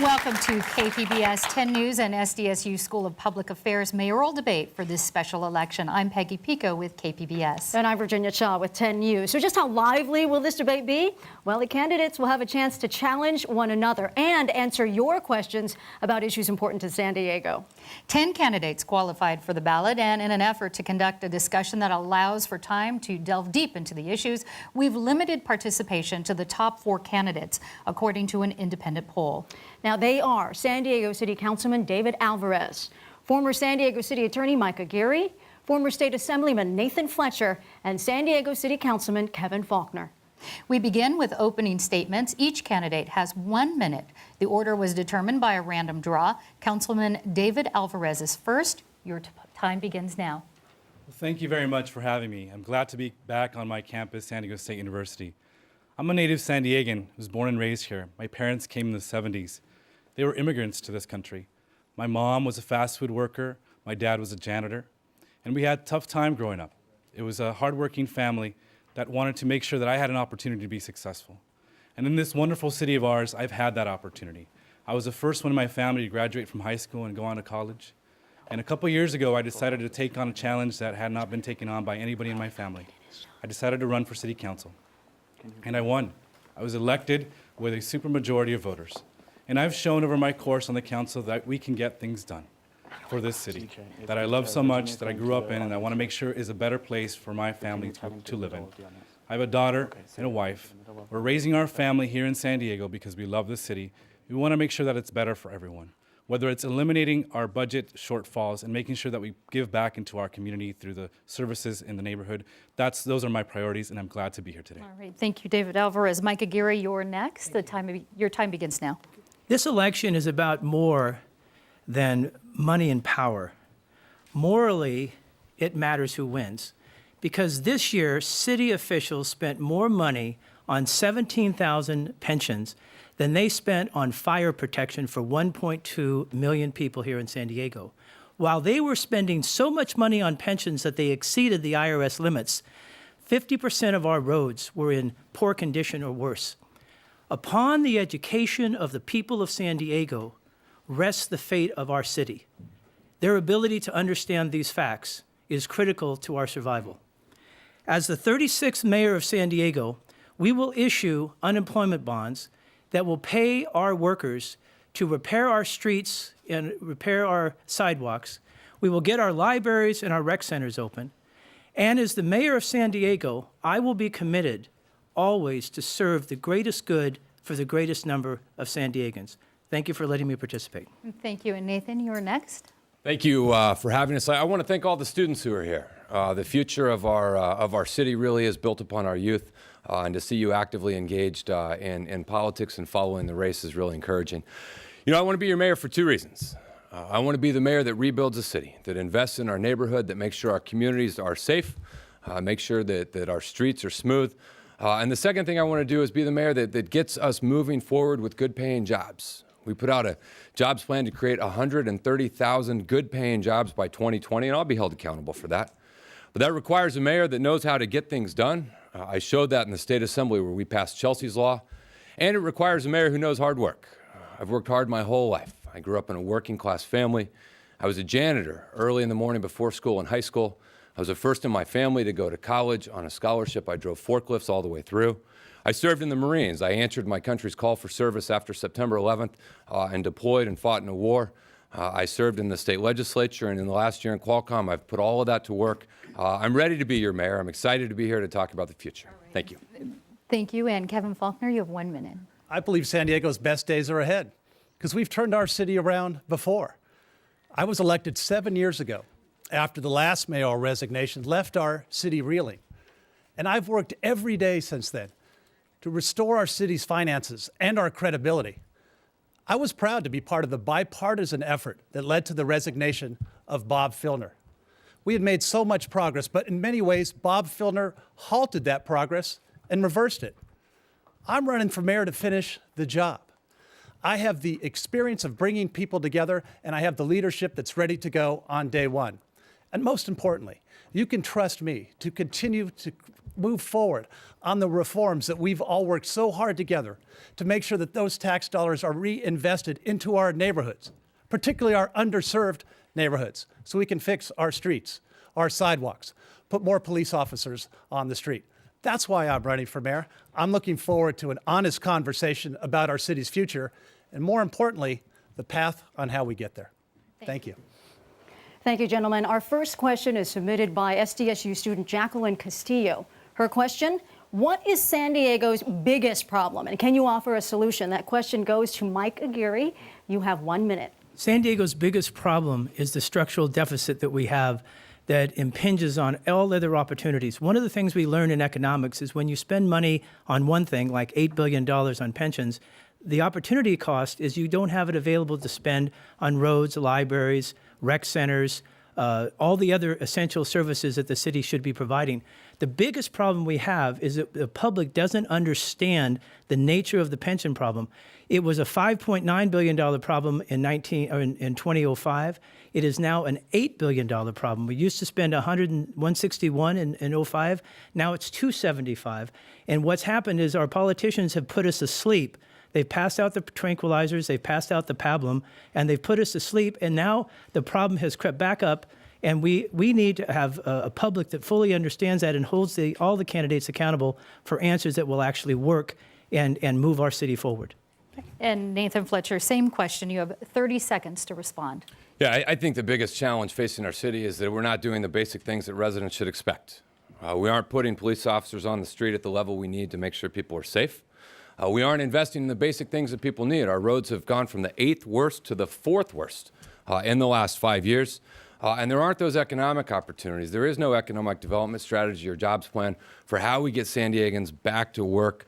Welcome to KPBS 10 News and SDSU School of Public Affairs mayoral debate for this special election. I'm Peggy Pico with KPBS. And I'm Virginia Shaw with 10 News. So just how lively will this debate be? Well, the candidates will have a chance to challenge one another and answer your questions about issues important to San Diego. 10 candidates qualified for the ballot, and in an effort to conduct a discussion that allows for time to delve deep into the issues, we've limited participation to the top 4 candidates, according to an independent poll. Now, they are San Diego City Councilman David Alvarez, former San Diego City Attorney Mike Aguirre, former State Assemblyman Nathan Fletcher, and San Diego City Councilman Kevin Faulconer. We begin with opening statements. Each candidate has 1 minute. The order was determined by a random draw. Councilman David Alvarez is first. Your time begins now. Well, thank you very much for having me. I'm glad to be back on my campus, San Diego State University. I'm a native San Diegan who was born and raised here. My parents came in the 70s. They were immigrants to this country. My mom was a fast food worker. My dad was a janitor. And we had a tough time growing up. It was a hardworking family that wanted to make sure that I had an opportunity to be successful. And in this wonderful city of ours, I've had that opportunity. I was the first one in my family to graduate from high school and go on to college. And a couple years ago, I decided to take on a challenge that had not been taken on by anybody in my family. I decided to run for city council. And I won. I was elected with a supermajority of voters. And I've shown over my course on the council that we can get things done for this city that I love so much, that I grew up in, and I want to make sure is a better place for my family to live in. I have a daughter and a wife. We're raising our family here in San Diego because we love this city. We want to make sure that it's better for everyone, whether it's eliminating our budget shortfalls and making sure that we give back into our community through the services in the neighborhood. Those are my priorities, and I'm glad to be here today. All right, thank you, David Alvarez. Mike Aguirre, you're next. Your time begins now. This election is about more than money and power. Morally, it matters who wins, because this year, city officials spent more money on 17,000 pensions than they spent on fire protection for 1.2 million people here in San Diego. While they were spending so much money on pensions that they exceeded the IRS limits, 50% of our roads were in poor condition or worse. Upon the education of the people of San Diego rests the fate of our city. Their ability to understand these facts is critical to our survival. As the 36th mayor of San Diego, we will issue unemployment bonds that will pay our workers to repair our streets and repair our sidewalks. We will get our libraries and our rec centers open. And as the mayor of San Diego, I will be committed always to serve the greatest good for the greatest number of San Diegans. Thank you for letting me participate. Thank you. And Nathan, you're next. Thank you for having us. I want to thank all the students who are here. The future of our city really is built upon our youth, and to see you actively engaged in politics and following the race is really encouraging. You know, I want to be your mayor for 2 reasons. I want to be the mayor that rebuilds a city, that invests in our neighborhood, that makes sure our communities are safe, make sure that our streets are smooth. And the second thing I want to do is be the mayor that gets us moving forward with good-paying jobs. We put out a jobs plan to create 130,000 good-paying jobs by 2020, and I'll be held accountable for that. But that requires a mayor that knows how to get things done. I showed that in the State Assembly where we passed Chelsea's Law. And it requires a mayor who knows hard work. I've worked hard my whole life. I grew up in a working-class family. I was a janitor early in the morning before school and high school. I was the first in my family to go to college on a scholarship. I drove forklifts all the way through. I served in the Marines. I answered my country's call for service after September 11th and deployed and fought in a war. I served in the state legislature, and in the last year in Qualcomm, I've put all of that to work. I'm ready to be your mayor. I'm excited to be here to talk about the future. Thank you. Thank you. And Kevin Faulconer, you have 1 minute. I believe San Diego's best days are ahead because we've turned our city around before. I was elected 7 years ago after the last mayoral resignation left our city reeling. And I've worked every day since then to restore our city's finances and our credibility. I was proud to be part of the bipartisan effort that led to the resignation of Bob Filner. We had made so much progress, but in many ways, Bob Filner halted that progress and reversed it. I'm running for mayor to finish the job. I have the experience of bringing people together, and I have the leadership that's ready to go on day one. And most importantly, you can trust me to continue to move forward on the reforms that we've all worked so hard together to make sure that those tax dollars are reinvested into our neighborhoods, particularly our underserved neighborhoods, so we can fix our streets, our sidewalks, put more police officers on the street. That's why I'm running for mayor. I'm looking forward to an honest conversation about our city's future, and more importantly, the path on how we get there. Thank you. Thank you, gentlemen. Our first question is submitted by SDSU student Jacqueline Castillo. Her question, what is San Diego's biggest problem? And can you offer a solution? That question goes to Mike Aguirre. You have 1 minute. San Diego's biggest problem is the structural deficit that we have that impinges on all other opportunities. One of the things we learn in economics is when you spend money on one thing, like $8 billion on pensions, the opportunity cost is you don't have it available to spend on roads, libraries, rec centers, all the other essential services that the city should be providing. The biggest problem we have is that the public doesn't understand the nature of the pension problem. It was a $5.9 billion problem in 2005. It is now an $8 billion problem. We used to spend $161 in 05. Now it's $275. And what's happened is our politicians have put us asleep. They've passed out the tranquilizers, they've passed out the pablum, and they've put us to sleep. And now the problem has crept back up, and we need to have a public that fully understands that and holds all the candidates accountable for answers that will actually work and move our city forward. And Nathan Fletcher, same question. You have 30 seconds to respond. Yeah, I think the biggest challenge facing our city is that we're not doing the basic things that residents should expect. We aren't putting police officers on the street at the level we need to make sure people are safe. We aren't investing in the basic things that people need. Our roads have gone from the 8th worst to the 4th worst in the last 5 years. And there aren't those economic opportunities. There is no economic development strategy or jobs plan for how we get San Diegans back to work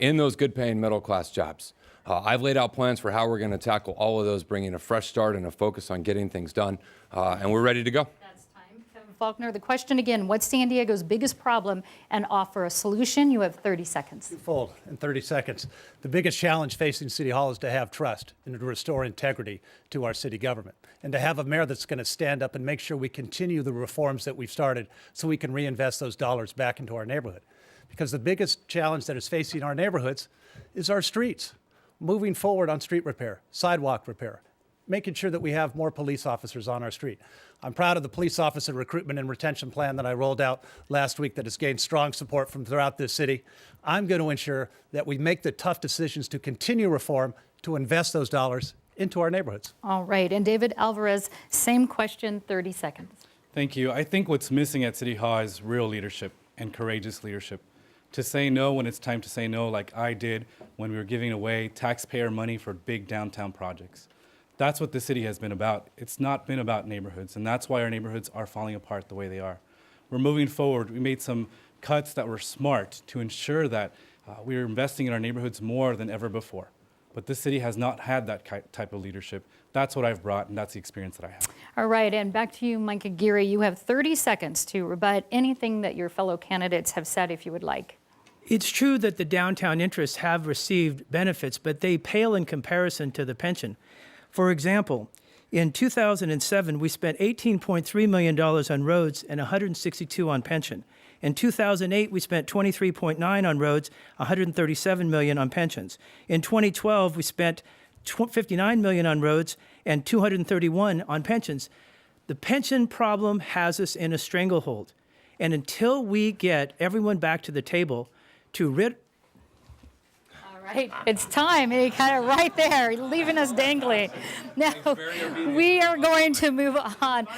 in those good-paying middle-class jobs. I've laid out plans for how we're going to tackle all of those, bringing a fresh start and a focus on getting things done, and we're ready to go. That's time. Kevin Faulconer, the question again, what's San Diego's biggest problem, and offer a solution? You have 30 seconds. Twofold in 30 seconds. The biggest challenge facing City Hall is to have trust and to restore integrity to our city government, and to have a mayor that's going to stand up and make sure we continue the reforms that we've started so we can reinvest those dollars back into our neighborhood. Because the biggest challenge that is facing our neighborhoods is our streets. Moving forward on street repair, sidewalk repair, making sure that we have more police officers on our street. I'm proud of the police officer recruitment and retention plan that I rolled out last week that has gained strong support from throughout this city. I'm going to ensure that we make the tough decisions to continue reform, to invest those dollars into our neighborhoods. All right. And David Alvarez, same question, 30 seconds. Thank you. I think what's missing at City Hall is real leadership and courageous leadership. To say no when it's time to say no, like I did when we were giving away taxpayer money for big downtown projects. That's what the city has been about. It's not been about neighborhoods, and that's why our neighborhoods are falling apart the way they are. We're moving forward. We made some cuts that were smart to ensure that we are investing in our neighborhoods more than ever before. But this city has not had that type of leadership. That's what I've brought, and that's the experience that I have. All right, and back to you, Mike Aguirre. You have 30 seconds to rebut anything that your fellow candidates have said, if you would like. It's true that the downtown interests have received benefits, but they pale in comparison to the pension. For example, in 2007, we spent $18.3 million on roads and $162 on pension. In 2008, we spent $23.9 on roads, $137 million on pensions. In 2012, we spent $59 million on roads and $231 on pensions. The pension problem has us in a stranglehold. And until we get everyone back to the table to All right, it's time. He kind of right there, leaving us dangling. Now, we are going to move on.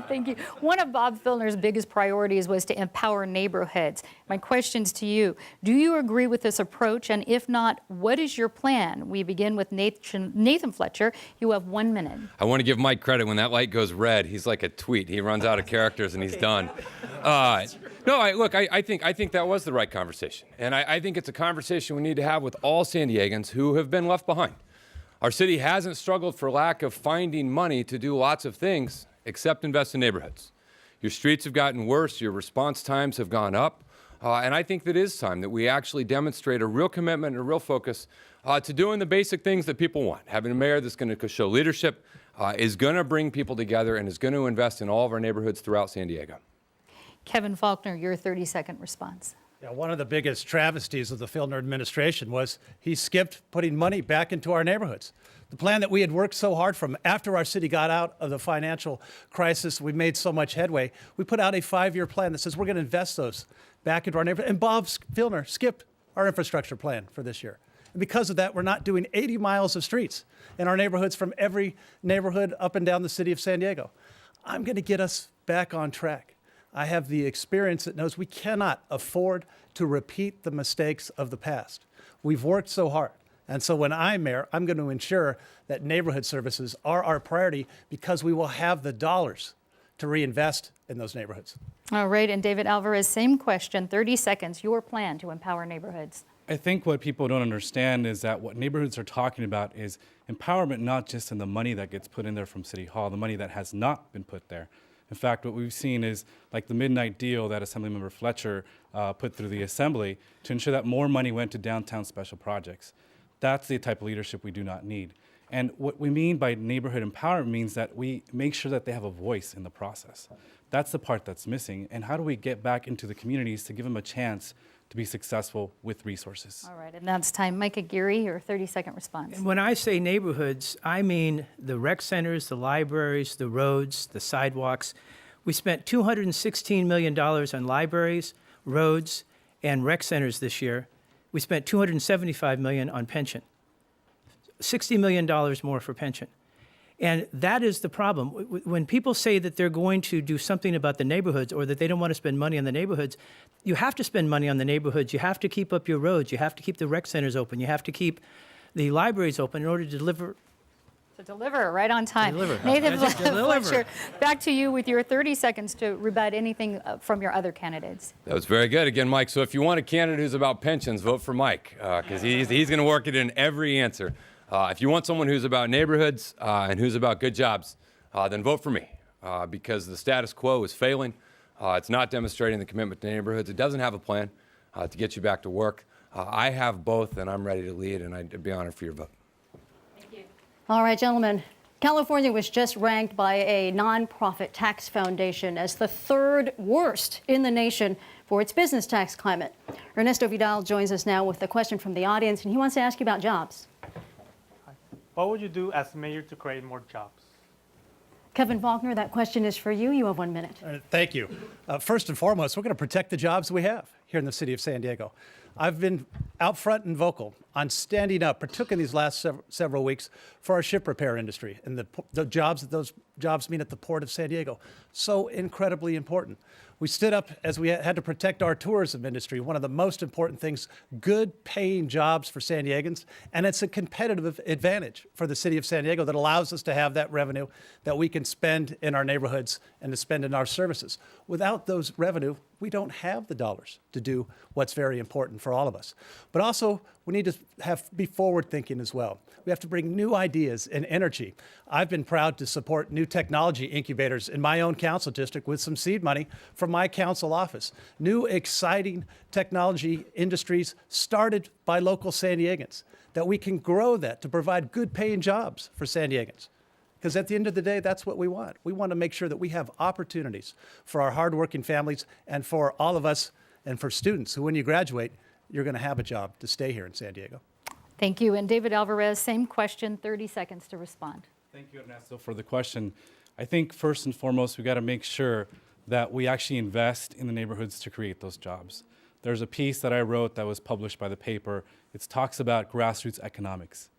Thank you. One of Bob Filner's biggest priorities was to empower neighborhoods. My question's to you. Do you agree with this approach? And if not, what is your plan? We begin with Nathan Fletcher. You have 1 minute. I want to give Mike credit. When that light goes red, he's like a tweet. He runs out of characters and he's done. No, I think that was the right conversation. And I think it's a conversation we need to have with all San Diegans who have been left behind. Our city hasn't struggled for lack of finding money to do lots of things except invest in neighborhoods. Your streets have gotten worse. Your response times have gone up. And I think that it is time that we actually demonstrate a real commitment and a real focus to doing the basic things that people want. Having a mayor that's going to show leadership, is going to bring people together, and is going to invest in all of our neighborhoods throughout San Diego. Kevin Faulconer, your 30-second response. Yeah, one of the biggest travesties of the Faulconer administration was he skipped putting money back into our neighborhoods. The plan that we had worked so hard from after our city got out of the financial crisis, we made so much headway. We put out a 5-year plan that says we're going to invest those back into our neighborhood. And Bob Faulconer skipped our infrastructure plan for this year. And because of that, we're not doing 80 miles of streets in our neighborhoods from every neighborhood up and down the city of San Diego. I'm going to get us back on track. I have the experience that knows we cannot afford to repeat the mistakes of the past. We've worked so hard. And so when I'm mayor, I'm going to ensure that neighborhood services are our priority because we will have the dollars to reinvest in those neighborhoods. All right, and David Alvarez, same question, 30 seconds, your plan to empower neighborhoods. I think what people don't understand is that what neighborhoods are talking about is empowerment, not just in the money that gets put in there from City Hall, the money that has not been put there. In fact, what we've seen is like the midnight deal that Assemblyman Fletcher put through the Assembly to ensure that more money went to downtown special projects. That's the type of leadership we do not need. And what we mean by neighborhood empowerment means that we make sure that they have a voice in the process. That's the part that's missing. And how do we get back into the communities to give them a chance to be successful with resources? All right, and that's time. Mike Aguirre, your 30-second response. And when I say neighborhoods, I mean the rec centers, the libraries, the roads, the sidewalks. We spent $216 million on libraries, roads, and rec centers this year. We spent $275 million on pension, $60 million more for pension. And that is the problem. When people say that they're going to do something about the neighborhoods or that they don't want to spend money on the neighborhoods, you have to spend money on the neighborhoods. You have to keep up your roads. You have to keep the rec centers open. You have to keep the libraries open in order to deliver. To deliver right on time. Deliver. Nathan Deliver. Fletcher, back to you with your 30 seconds to rebut anything from your other candidates. That was very good. Again, Mike, so if you want a candidate who's about pensions, vote for Mike, because he's going to work it in every answer. If you want someone who's about neighborhoods and who's about good jobs, then vote for me, because the status quo is failing. It's not demonstrating the commitment to neighborhoods. It doesn't have a plan to get you back to work. I have both, and I'm ready to lead, and I'd be honored for your vote. All right, gentlemen. California was just ranked by a nonprofit tax foundation as the 3rd worst in the nation for its business tax climate. Ernesto Vidal joins us now with a question from the audience, and he wants to ask you about jobs. What would you do as mayor to create more jobs? Kevin Faulconer, that question is for you. You have 1 minute. Thank you. First and foremost, we're going to protect the jobs we have here in the city of San Diego. I've been out front and vocal on standing up, particularly in these last several weeks, for our ship repair industry and the jobs that those jobs mean at the Port of San Diego. So incredibly important. We stood up as we had to protect our tourism industry, one of the most important things, good paying jobs for San Diegans, and it's a competitive advantage for the city of San Diego that allows us to have that revenue that we can spend in our neighborhoods and to spend in our services. Without those revenue, we don't have the dollars to do what's very important for all of us. But also, we need to be forward thinking as well. We have to bring new ideas and energy. I've been proud to support new technology incubators in my own council district with some seed money from my council office. New exciting technology industries started by local San Diegans, that we can grow that to provide good paying jobs for San Diegans. Because at the end of the day, that's what we want. We want to make sure that we have opportunities for our hardworking families and for all of us and for students who, when you graduate, you're going to have a job to stay here in San Diego. Thank you. And David Alvarez, same question, 30 seconds to respond. Thank you, Ernesto, for the question. I think first and foremost, we got to make sure that we actually invest in the neighborhoods to create those jobs. There's a piece that I wrote that was published by the paper. It talks about grassroots economics.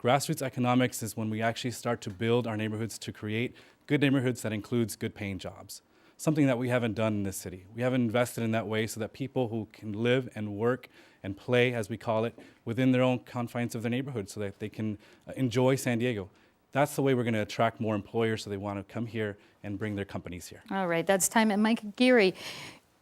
Grassroots economics is when we actually start to build our neighborhoods to create good neighborhoods that includes good paying jobs. Something that we haven't done in this city. We haven't invested in that way so that people who can live and work and play, as we call it, within their own confines of their neighborhood so that they can enjoy San Diego. That's the way we're going to attract more employers so they want to come here and bring their companies here. All right, that's time. And Mike Aguirre,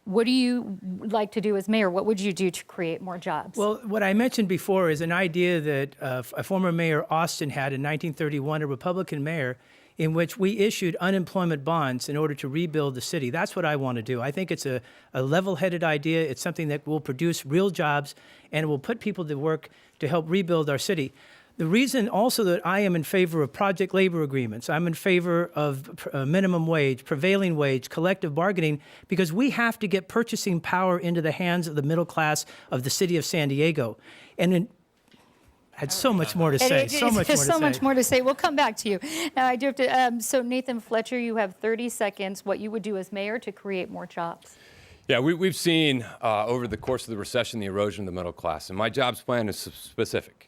what do you like to do as mayor? What would you do to create more jobs? Well, what I mentioned before is an idea that a former mayor, Austin, had in 1931, a Republican mayor, in which we issued unemployment bonds in order to rebuild the city. That's what I want to do. I think it's a level-headed idea. It's something that will produce real jobs and will put people to work to help rebuild our city. The reason also that I am in favor of project labor agreements, I'm in favor of minimum wage, prevailing wage, collective bargaining, because we have to get purchasing power into the hands of the middle class of the city of San Diego. And I had so much more to say, There's so much more to say. We'll come back to you. Now, I do have to, so Nathan Fletcher, you have 30 seconds, what you would do as mayor to create more jobs. Yeah, we've seen over the course of the recession the erosion of the middle class, and my jobs plan is specific.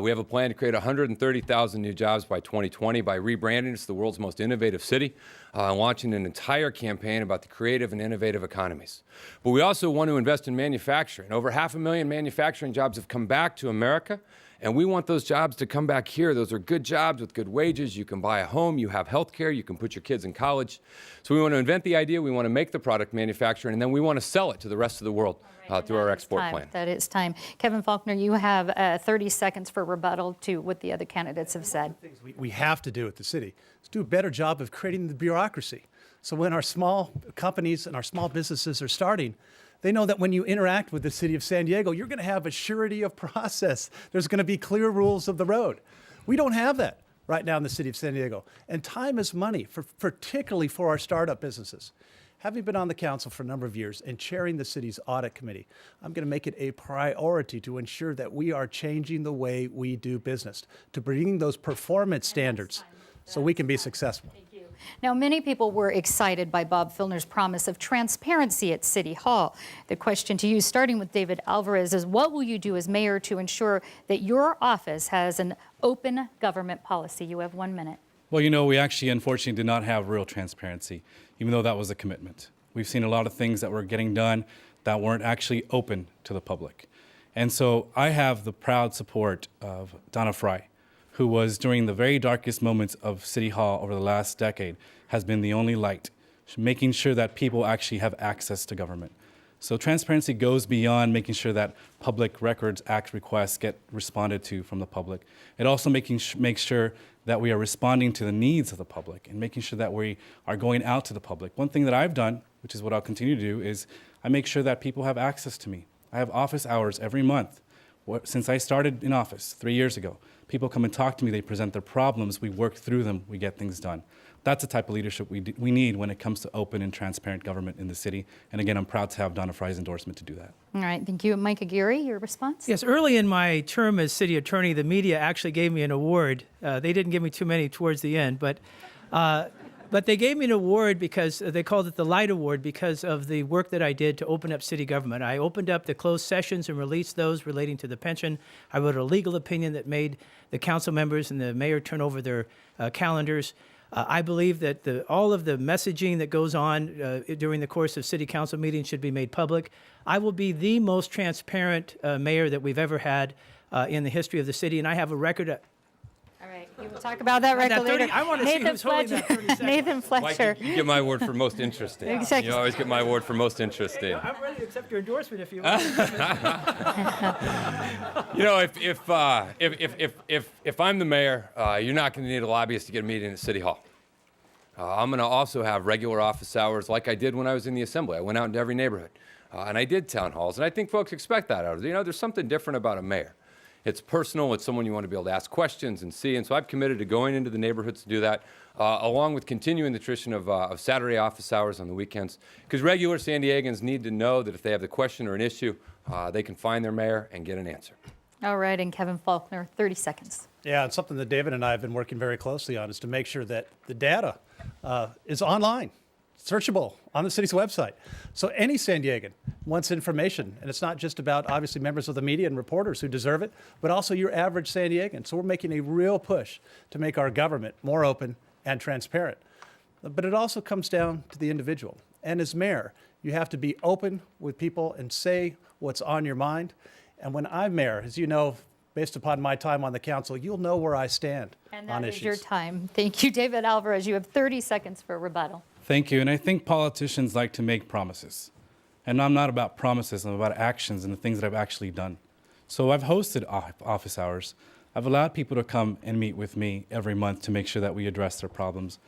We have a plan to create 130,000 new jobs by 2020 by rebranding us the world's most innovative city and launching an entire campaign about the creative and innovative economies. But we also want to invest in manufacturing. Over 500,000 manufacturing jobs have come back to America, and we want those jobs to come back here. Those are good jobs with good wages. You can buy a home, you have health care, you can put your kids in college. So we want to invent the idea, we want to make the product manufacturing, and then we want to sell it to the rest of the world through our export plan. That is time. Kevin Faulconer, you have 30 seconds for rebuttal to what the other candidates have said. Things we have to do at the city is do a better job of creating the bureaucracy. So when our small companies and our small businesses are starting, they know that when you interact with the city of San Diego, you're going to have a surety of process. There's going to be clear rules of the road. We don't have that right now in the city of San Diego. And time is money, particularly for our startup businesses. Having been on the council for a number of years and chairing the city's audit committee, I'm going to make it a priority to ensure that we are changing the way we do business, to bringing those performance standards so we can be successful. Now, many people were excited by Bob Filner's promise of transparency at City Hall. The question to you, starting with David Alvarez, is what will you do as mayor to ensure that your office has an open government policy? You have 1 minute. Well, you know, we actually, unfortunately, did not have real transparency, even though that was a commitment. We've seen a lot of things that were getting done that weren't actually open to the public. And so I have the proud support of Donna Fry, who was, during the very darkest moments of City Hall over the last decade, has been the only light, making sure that people actually have access to government. So transparency goes beyond making sure that Public Records Act requests get responded to from the public. It also makes sure that we are responding to the needs of the public and making sure that we are going out to the public. One thing that I've done, which is what I'll continue to do, is I make sure that people have access to me. I have office hours every month. Since I started in office 3 years ago, people come and talk to me, they present their problems, we work through them, we get things done. That's the type of leadership we need when it comes to open and transparent government in the city. And again, I'm proud to have Donna Fry's endorsement to do that. All right, thank you. Mike Aguirre, your response? Yes, early in my term as city attorney, the media actually gave me an award. They didn't give me too many towards the end, but they gave me an award because they called it the Light Award because of the work that I did to open up city government. I opened up the closed sessions and released those relating to the pension. I wrote a legal opinion that made the council members and the mayor turn over their calendars. I believe that all of the messaging that goes on during the course of city council meetings should be made public. I will be the most transparent mayor that we've ever had in the history of the city, and I have a record. All right, we will talk about that record later. I want to see who's holding that 30 seconds. Nathan Fletcher. Mike, you get my award for most interesting. Exactly. You always get my award for most interesting. I'm ready to accept your endorsement if you want. You know, if I'm the mayor, you're not going to need a lobbyist to get a meeting at City Hall. I'm going to also have regular office hours like I did when I was in the Assembly. I went out into every neighborhood, and I did town halls, and I think folks expect that out of it. You know, there's something different about a mayor. It's personal. It's someone you want to be able to ask questions and see, and so I've committed to going into the neighborhoods to do that, along with continuing the tradition of Saturday office hours on the weekends, because regular San Diegans need to know that if they have a question or an issue, they can find their mayor and get an answer. All right, and Kevin Faulconer, 30 seconds. Yeah, and something that David and I have been working very closely on is to make sure that the data is online, searchable on the city's website. So any San Diegan wants information, and it's not just about, obviously, members of the media and reporters who deserve it, but also your average San Diegan. So we're making a real push to make our government more open and transparent. But it also comes down to the individual. And as mayor, you have to be open with people and say what's on your mind. And when I'm mayor, as you know, based upon my time on the council, you'll know where I stand And on that issues. is your time. Thank you, David Alvarez. You have 30 seconds for rebuttal. Thank you. And I think politicians like to make promises. And I'm not about promises, I'm about actions and the things that I've actually done. So I've hosted office hours. I've allowed people to come and meet with me every month to make sure that we address their problems.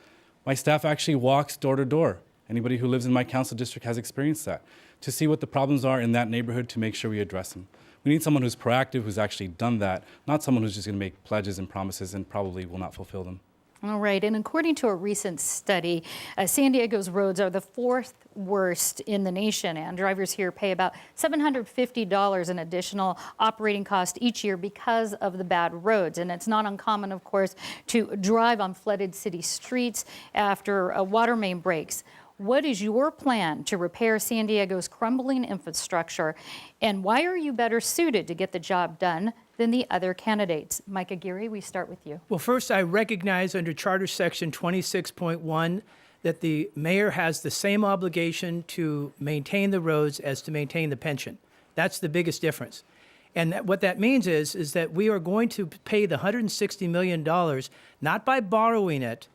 My staff actually walks door to door. Anybody who lives in my council district has experienced that, to see what the problems are in that neighborhood to make sure we address them. We need someone who's proactive, who's actually done that, not someone who's just going to make pledges and promises and probably will not fulfill them. All right, and according to a recent study, San Diego's roads are the fourth worst in the nation, and drivers here pay about $750 in additional operating cost each year because of the bad roads. And it's not uncommon, of course, to drive on flooded city streets after a water main breaks. What is your plan to repair San Diego's crumbling infrastructure, and why are you better suited to get the job done than the other candidates? Mike Aguirre, we start with you. Well, first, I recognize under Charter Section 26.1 that the mayor has the same obligation to maintain the roads as to maintain the pension. That's the biggest difference. And what that means is that we are going to pay the $160 million, not by borrowing it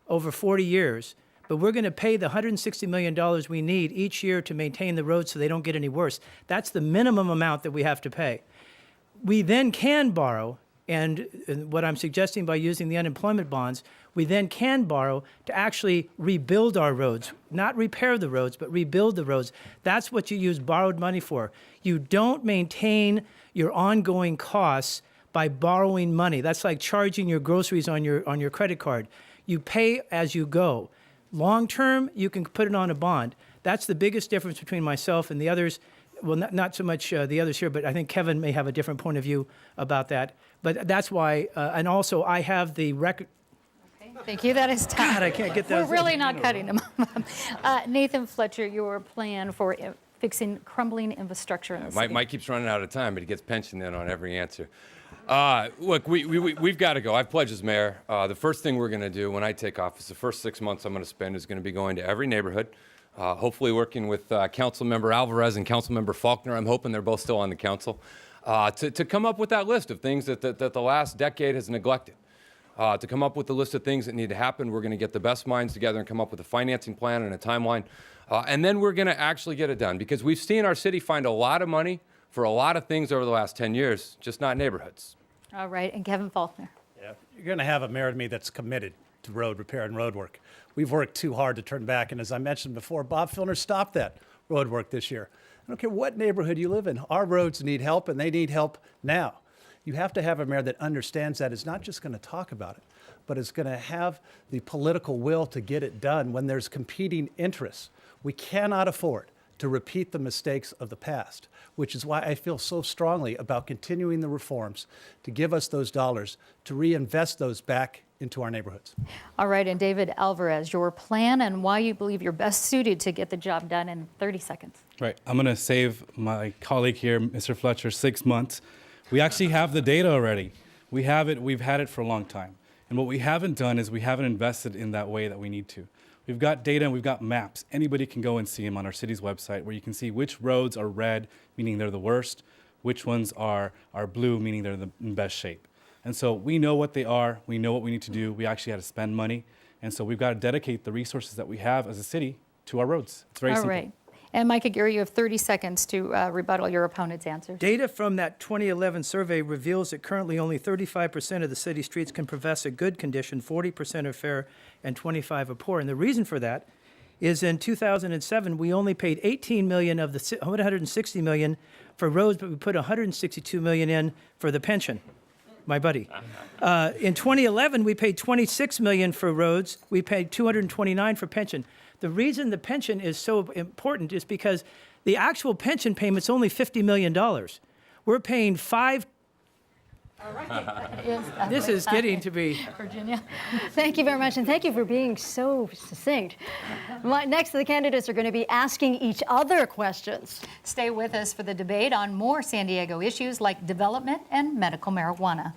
over 40 years, but we're going to pay the $160 million we need each year to maintain the roads so they don't get any worse. That's the minimum amount that we have to pay. We then can borrow, and what I'm suggesting by using the unemployment bonds, we then can borrow to actually rebuild our roads, not repair the roads, but rebuild the roads. That's what you use borrowed money for. You don't maintain your ongoing costs by borrowing money. That's like charging your groceries on your credit card. You pay as you go. Long term, you can put it on a bond. That's the biggest difference between myself and the others. Well, not so much the others here, but I think Kevin may have a different point of view about that. But that's why, and also I have the record. Okay, thank you. That is time. God, I can't get that. We're really not cutting them. Nathan Fletcher, your plan for fixing crumbling infrastructure in the city. Mike keeps running out of time, but he gets pensioned in on every answer. Look, we've got to go. I've pledged as mayor. The first thing we're going to do when I take office, the first 6 months I'm going to spend is going to be going to every neighborhood, hopefully working with Councilmember Alvarez and Councilmember Faulconer. I'm hoping they're both still on the council, to come up with that list of things that the last decade has neglected. To come up with the list of things that need to happen. We're going to get the best minds together and come up with a financing plan and a timeline. And then we're going to actually get it done, because we've seen our city find a lot of money for a lot of things over the last 10 years, just not neighborhoods. All right, and Kevin Faulconer. Yeah, you're going to have a mayor to me that's committed to road repair and road work. We've worked too hard to turn back, and as I mentioned before, Bob Filner stopped that road work this year. I don't care what neighborhood you live in. Our roads need help, and they need help now. You have to have a mayor that understands that is not just going to talk about it, but is going to have the political will to get it done when there's competing interests. We cannot afford to repeat the mistakes of the past, which is why I feel so strongly about continuing the reforms to give us those dollars to reinvest those back into our neighborhoods. All right, and David Alvarez, your plan and why you believe you're best suited to get the job done in 30 seconds. Right. I'm going to save my colleague here, Mr. Fletcher, 6 months. We actually have the data already. We have it. We've had it for a long time. And what we haven't done is we haven't invested in that way that we need to. We've got data and we've got maps. Anybody can go and see them on our city's website, where you can see which roads are red, meaning they're the worst, which ones are blue, meaning they're in best shape. And so we know what they are. We know what we need to do. We actually had to spend money. And so we've got to dedicate the resources that we have as a city to our roads. It's very simple. All right. And Mike Aguirre, you have 30 seconds to rebuttal your opponent's answers. Data from that 2011 survey reveals that currently only 35% of the city streets can profess a good condition, 40% are fair, and 25% are poor. And the reason for that is in 2007, we only paid $18 million of the $160 million for roads, but we put $162 million in for the pension, my buddy. In 2011, we paid $26 million for roads. We paid $229 for pension. The reason the pension is so important is because the actual pension payment's only $50 million. We're paying five. All right. This is getting to be. Virginia. Thank you very much, and thank you for being so succinct. Next, the candidates are going to be asking each other questions. Stay with us for the debate on more San Diego issues like development and medical marijuana.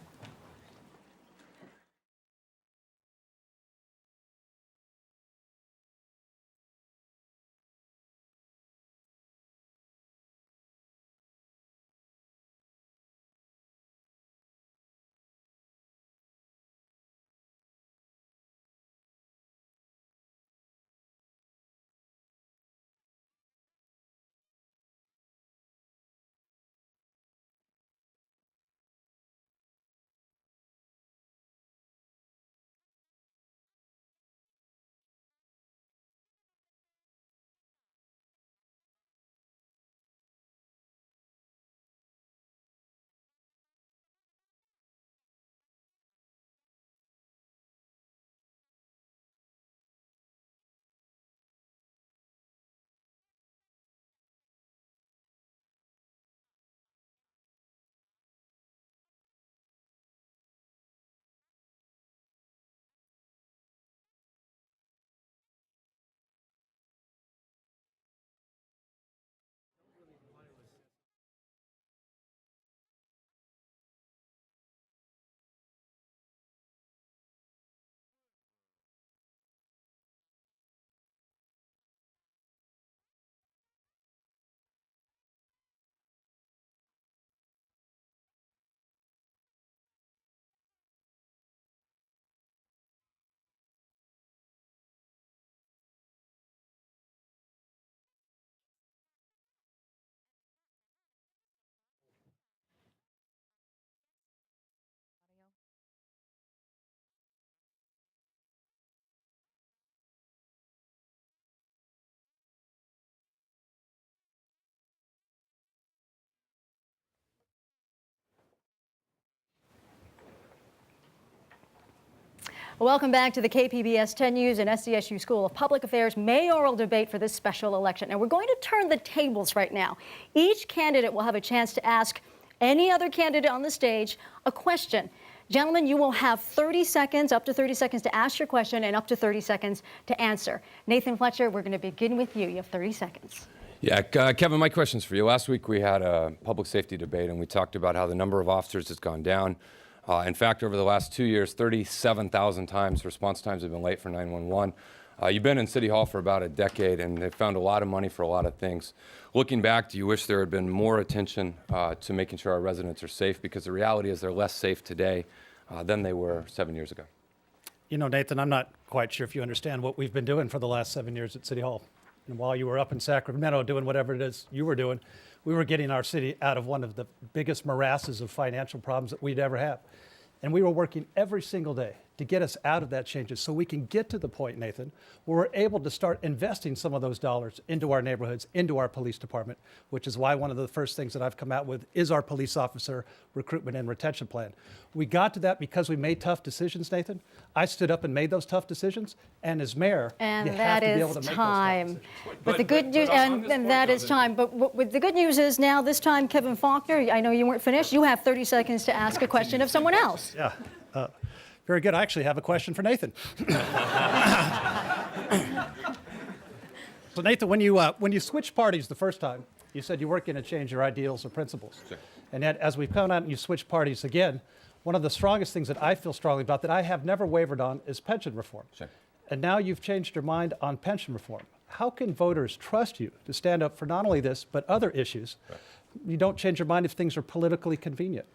Welcome back to the KPBS 10 News and SDSU School of Public Affairs mayoral debate for this special election. And we're going to turn the tables right now. Each candidate will have a chance to ask any other candidate on the stage a question. Gentlemen, you will have 30 seconds, up to 30 seconds to ask your question and up to 30 seconds to answer. Nathan Fletcher, we're going to begin with you. You have 30 seconds. Yeah, Kevin, my question's for you. Last week we had a public safety debate and we talked about how the number of officers has gone down. In fact, over the last 2 years, 37,000 times response times have been late for 911. You've been in City Hall for about a decade and they've found a lot of money for a lot of things. Looking back, do you wish there had been more attention to making sure our residents are safe? Because the reality is they're less safe today than they were 7 years ago. You know, Nathan, I'm not quite sure if you understand what we've been doing for the last 7 years at City Hall. And while you were up in Sacramento doing whatever it is you were doing, we were getting our city out of one of the biggest morasses of financial problems that we'd ever have. And we were working every single day to get us out of that changes so we can get to the point, Nathan, where we're able to start investing some of those dollars into our neighborhoods, into our police department, which is why one of the first things that I've come out with is our police officer recruitment and retention plan. We got to that because we made tough decisions, Nathan. I stood up and made those tough decisions, and as mayor, And you have that to be is able to make those tough time. decisions. But the good news, and that is time. But the good news is now, this time, Kevin Faulconer, I know you weren't finished. You have 30 seconds to ask a question of someone else. Yeah. Very good. I actually have a question for Nathan. So Nathan, when you switched parties the first time, you said you weren't going to change your ideals or principles. Sure. And yet, as we've come out and you switched parties again, one of the strongest things that I feel strongly about that I have never wavered on is pension reform. Sure. And now you've changed your mind on pension reform. How can voters trust you to stand up for not only this, but other issues? Right. You don't change your mind if things are politically convenient.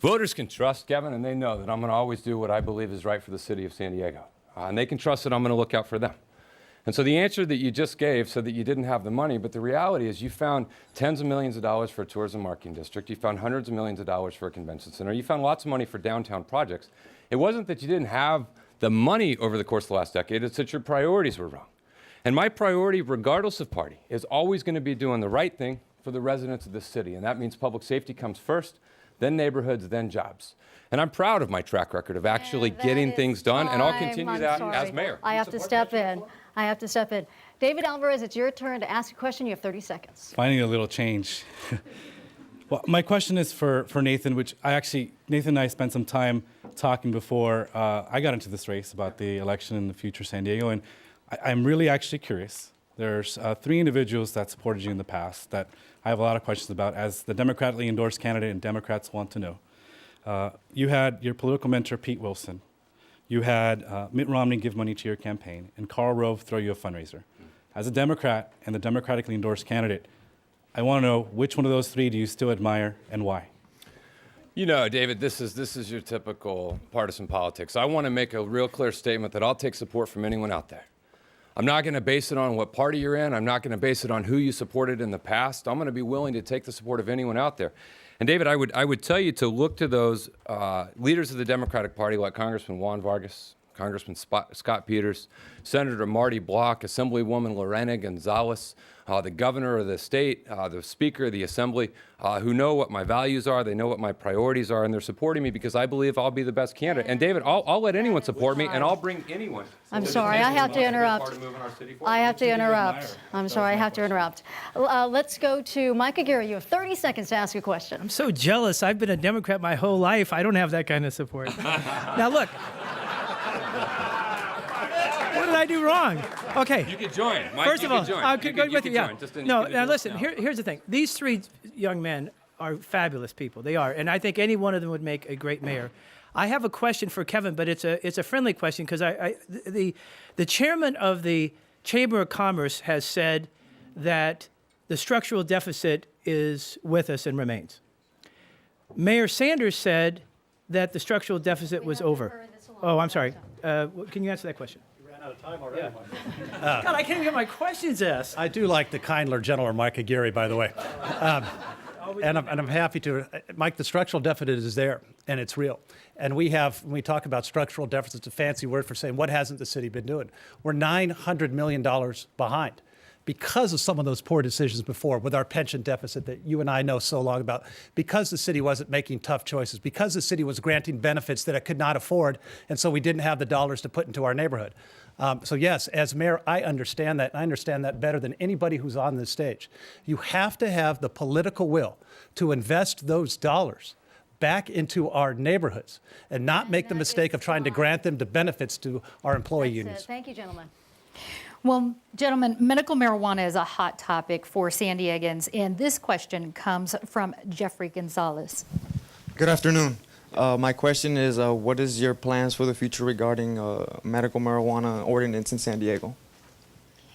Voters can trust, Kevin, and they know that I'm going to always do what I believe is right for the city of San Diego. And they can trust that I'm going to look out for them. And so the answer that you just gave said that you didn't have the money, but the reality is you found tens of millions of dollars for a tourism marketing district. You found hundreds of millions of dollars for a convention center. You found lots of money for downtown projects. It wasn't that you didn't have the money over the course of the last decade. It's that your priorities were wrong. And my priority, regardless of party, is always going to be doing the right thing for the residents of this city. And that means public safety comes first, then neighborhoods, then jobs. And I'm proud of my track record of actually getting things done, and I'll continue that as mayor. I have to step in. David Alvarez, it's your turn to ask a question. You have 30 seconds. Finding a little change. Well, my question is for Nathan, which Nathan and I spent some time talking before I got into this race about the election in the future San Diego, and I'm really actually curious. There's 3 individuals that supported you in the past that I have a lot of questions about as the democratically endorsed candidate, and Democrats want to know. You had your political mentor, Pete Wilson. You had Mitt Romney give money to your campaign, and Karl Rove throw you a fundraiser. As a Democrat and the democratically endorsed candidate, I want to know which one of those 3 do you still admire and why? You know, David, this is your typical partisan politics. I want to make a real clear statement that I'll take support from anyone out there. I'm not going to base it on what party you're in. I'm not going to base it on who you supported in the past. I'm going to be willing to take the support of anyone out there. And David, I would tell you to look to those leaders of the Democratic Party like Congressman Juan Vargas, Congressman Scott Peters, Senator Marty Block, Assemblywoman Lorena Gonzalez, the governor of the state, the speaker of the assembly, who know what my values are, they know what my priorities are, and they're supporting me because I believe I'll be the best candidate. And David, I'll let anyone support me, and I'll bring anyone. I'm sorry, I have to interrupt. I'm sorry, I have to interrupt. Let's go to Mike Aguirre. You have 30 seconds to ask a question. I'm so jealous. I've been a Democrat my whole life. I don't have that kind of support. Now, look. What did I do wrong? Okay. You can join. Mike, First of all, I could go with you. Yeah. No, now listen. Here's the thing. These 3 young men are fabulous people. They are, and I think any one of them would make a great mayor. I have a question for Kevin, but it's a friendly question because the chairman of the Chamber of Commerce has said that the structural deficit is with us and remains. Mayor Sanders said that the structural deficit was over. Oh, I'm sorry. Can you answer that question? Out of time already. God, I can't even get my questions asked. I do like the kindler, gentler Mike Aguirre, by the way. And I'm happy to. Mike, the structural deficit is there, and it's real. And when we talk about structural deficit, it's a fancy word for saying what hasn't the city been doing? We're $900 million behind because of some of those poor decisions before, with our pension deficit that you and I know so long about, because the city wasn't making tough choices, because the city was granting benefits that it could not afford, and so we didn't have the dollars to put into our neighborhood. So yes, as mayor, I understand that. I understand that better than anybody who's on this stage. You have to have the political will to invest those dollars back into our neighborhoods and not make the mistake of trying to grant them the benefits to our employee unions. Thank you, gentlemen. Well, gentlemen, medical marijuana is a hot topic for San Diegans, and this question comes from Jeffrey Gonzalez. Good afternoon. My question is, what is your plans for the future regarding medical marijuana ordinance in San Diego?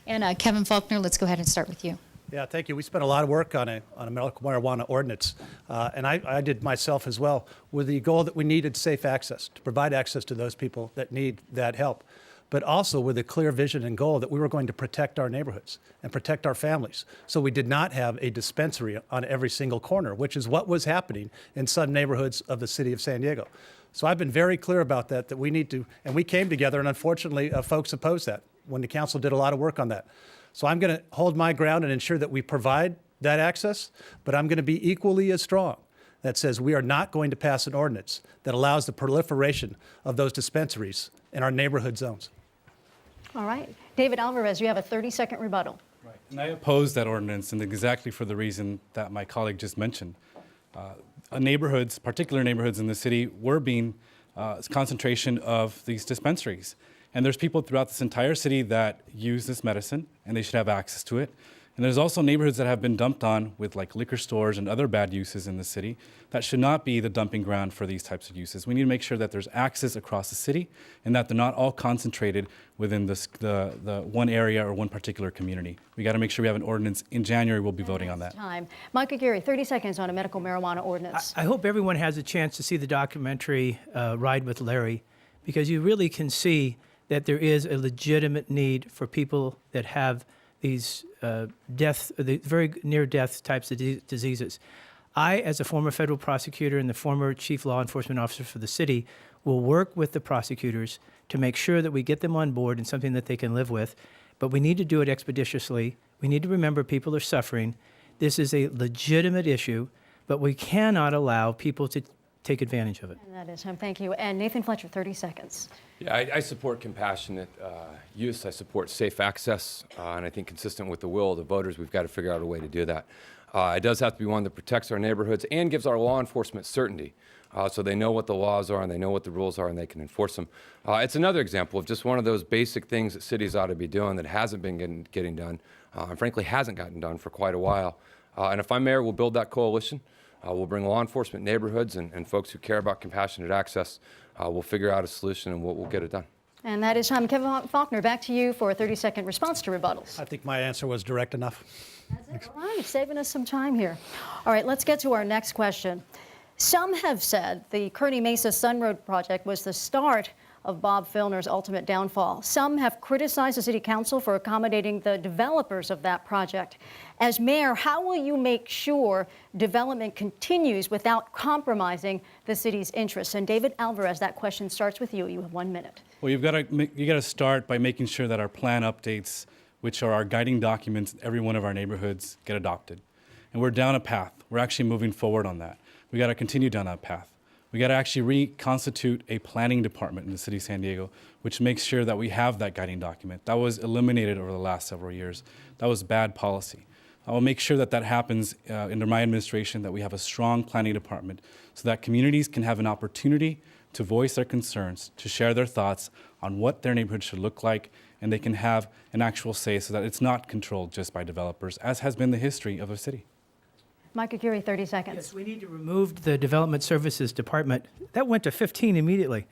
And Kevin Faulconer, let's go ahead and start with you. Yeah, thank you. We spent a lot of work on a medical marijuana ordinance, and I did myself as well, with the goal that we needed safe access, to provide access to those people that need that help, but also with a clear vision and goal that we were going to protect our neighborhoods and protect our families. So we did not have a dispensary on every single corner, which is what was happening in some neighborhoods of the city of San Diego. So I've been very clear about that we need to, and we came together, and unfortunately, folks opposed that when the council did a lot of work on that. So I'm going to hold my ground and ensure that we provide that access, but I'm going to be equally as strong that says we are not going to pass an ordinance that allows the proliferation of those dispensaries in our neighborhood zones. All right. David Alvarez, you have a 30-second rebuttal. Right. And I oppose that ordinance, and exactly for the reason that my colleague just mentioned. Neighborhoods, particular neighborhoods in the city, were being concentration of these dispensaries. And there's people throughout this entire city that use this medicine, and they should have access to it. And there's also neighborhoods that have been dumped on with like liquor stores and other bad uses in the city that should not be the dumping ground for these types of uses. We need to make sure that there's access across the city and that they're not all concentrated within the one area or one particular community. We got to make sure we have an ordinance. In January, we'll be voting on that. Time. Mike Aguirre, 30 seconds on a medical marijuana ordinance. I hope everyone has a chance to see the documentary Ride with Larry, because you really can see that there is a legitimate need for people that have these the very near-death types of diseases. I, as a former federal prosecutor and the former chief law enforcement officer for the city, will work with the prosecutors to make sure that we get them on board and something that they can live with. But we need to do it expeditiously. We need to remember people are suffering. This is a legitimate issue, but we cannot allow people to take advantage of it. And that is him. Thank you. And Nathan Fletcher, 30 seconds. Yeah, I support compassionate use. I support safe access, and I think consistent with the will of the voters, we've got to figure out a way to do that. It does have to be one that protects our neighborhoods and gives our law enforcement certainty, so they know what the laws are and they know what the rules are and they can enforce them. It's another example of just one of those basic things that cities ought to be doing that hasn't been getting done, and frankly hasn't gotten done for quite a while. And if I'm mayor, we'll build that coalition. We'll bring law enforcement, neighborhoods, and folks who care about compassionate access. We'll figure out a solution and we'll get it done. And that is time. Kevin Faulconer, back to you for a 30-second response to rebuttals. I think my answer was direct enough. That's it. All right, saving us some time here. All right, let's get to our next question. Some have said the Kearny Mesa Sunroad project was the start of Bob Filner's ultimate downfall. Some have criticized the City Council for accommodating the developers of that project. As mayor, how will you make sure development continues without compromising the city's interests? And David Alvarez, that question starts with you. You have 1 minute. Well, you got to start by making sure that our plan updates, which are our guiding documents in every one of our neighborhoods, get adopted. And we're down a path. We're actually moving forward on that. We got to continue down that path. We got to actually reconstitute a planning department in the city of San Diego, which makes sure that we have that guiding document. That was eliminated over the last several years. That was bad policy. I will make sure that that happens under my administration, that we have a strong planning department so that communities can have an opportunity to voice their concerns, to share their thoughts on what their neighborhood should look like, and they can have an actual say so that it's not controlled just by developers, as has been the history of the city. Mike Aguirre, 30 seconds. Yes, we need to remove the Development Services Department. That went to 15 immediately.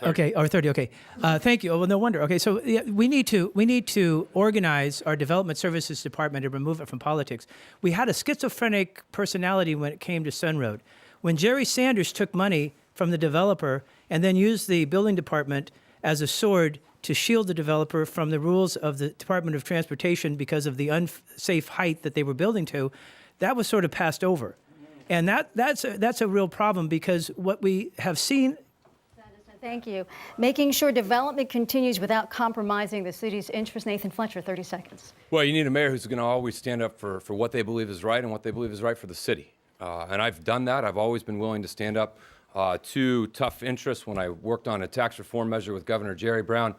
Okay, or 30. Okay, thank you. Oh, well, no wonder. Okay, so yeah, we need to organize our Development Services Department and remove it from politics. We had a schizophrenic personality when it came to Sunroad. When Jerry Sanders took money from the developer and then used the building department as a sword to shield the developer from the rules of the Department of Transportation because of the unsafe height that they were building to, that was sort of passed over. And that's a real problem, because what we have seen... Thank you. Making sure development continues without compromising the city's interest. Nathan Fletcher, 30 seconds. Well, you need a mayor who's going to always stand up for what they believe is right and what they believe is right for the city. And I've done that. I've always been willing to stand up to tough interests. When I worked on a tax reform measure with Governor Jerry Brown,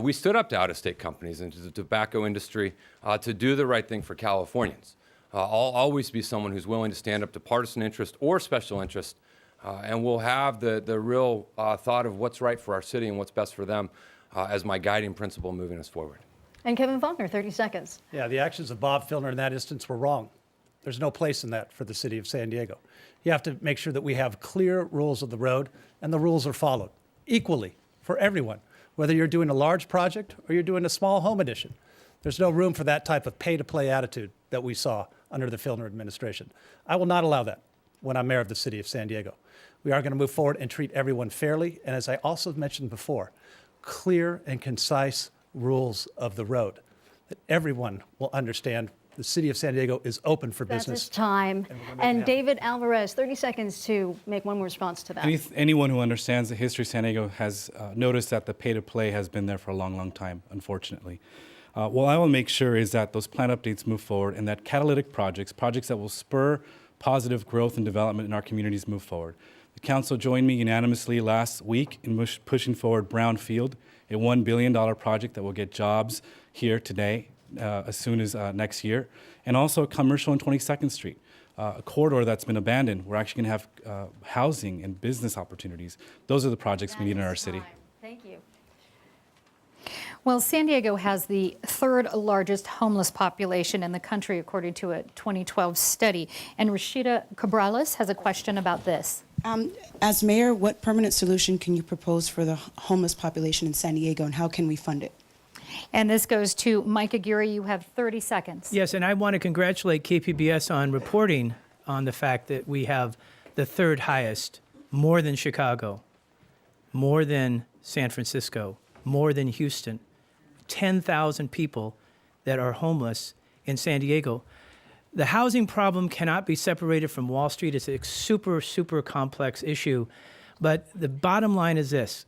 we stood up to out-of-state companies and to the tobacco industry to do the right thing for Californians. I'll always be someone who's willing to stand up to partisan interest or special interest, and we'll have the real thought of what's right for our city and what's best for them as my guiding principle moving us forward. And Kevin Faulconer, 30 seconds. Yeah, the actions of Bob Filner in that instance were wrong. There's no place in that for the city of San Diego. You have to make sure that we have clear rules of the road, and the rules are followed equally for everyone, whether you're doing a large project or you're doing a small home addition. There's no room for that type of pay-to-play attitude that we saw under the Filner administration. I will not allow that when I'm mayor of the city of San Diego. We are going to move forward and treat everyone fairly, and as I also mentioned before, clear and concise rules of the road that everyone will understand. The city of San Diego is open for That's business. his time. And David Alvarez, 30 seconds to make one more response to that. Anyone who understands the history of San Diego has noticed that the pay-to-play has been there for a long, long time, unfortunately. What I will make sure is that those plan updates move forward and that catalytic projects that will spur positive growth and development in our communities move forward. The council joined me unanimously last week in pushing forward Brownfield, a $1 billion project that will get jobs here today as soon as next year, and also a commercial on 22nd Street, a corridor that's been abandoned. We're actually going to have housing and business opportunities. Those are the projects we need in our city. Thank you. Well, San Diego has the third largest homeless population in the country, according to a 2012 study. And Rashida Cabrales has a question about this. As mayor, what permanent solution can you propose for the homeless population in San Diego, and how can we fund it? And this goes to Mike Aguirre. You have 30 seconds. Yes, and I want to congratulate KPBS on reporting on the fact that we have the third highest, more than Chicago, more than San Francisco, more than Houston, 10,000 people that are homeless in San Diego. The housing problem cannot be separated from Wall Street. It's a super, super complex issue. But the bottom line is this.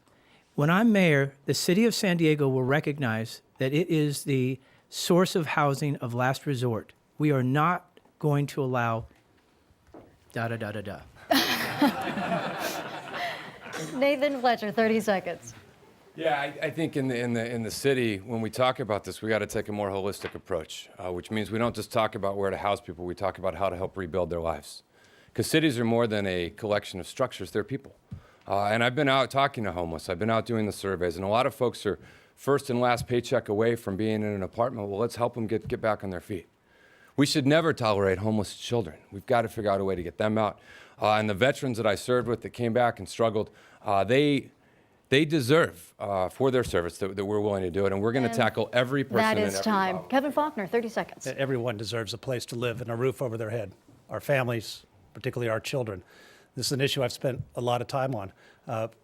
When I'm mayor, the city of San Diego will recognize that it is the source of housing of last resort. We are not going to allow da-da-da-da-da. Nathan Fletcher, 30 seconds. Yeah, I think in the city, when we talk about this, we got to take a more holistic approach, which means we don't just talk about where to house people, we talk about how to help rebuild their lives. Because cities are more than a collection of structures, they're people. And I've been out talking to homeless, I've been out doing the surveys, and a lot of folks are first and last paycheck away from being in an apartment. Well, let's help them get back on their feet. We should never tolerate homeless children. We've got to figure out a way to get them out. And the veterans that I served with that came back and struggled, they deserve for their service that we're willing to do it, and we're going to tackle every person. That and is every time. problem. Kevin Faulconer, 30 seconds. Everyone deserves a place to live and a roof over their head. Our families, particularly our children. This is an issue I've spent a lot of time on,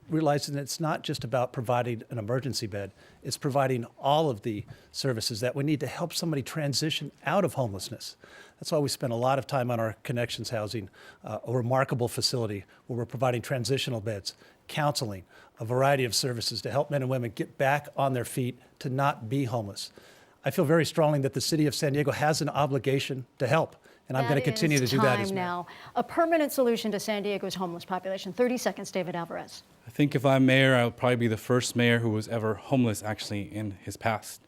realizing that it's not just about providing an emergency bed. It's providing all of the services that we need to help somebody transition out of homelessness. That's why we spend a lot of time on our Connections Housing, a remarkable facility where we're providing transitional beds, counseling, a variety of services to help men and women get back on their feet to not be homeless. I feel very strongly that the city of San Diego has an obligation to help, and I'm going to continue to do that as time mayor. now. A permanent solution to San Diego's homeless population. 30 seconds, David Alvarez. I think if I'm mayor, I'll probably be the first mayor who was ever homeless actually in his past.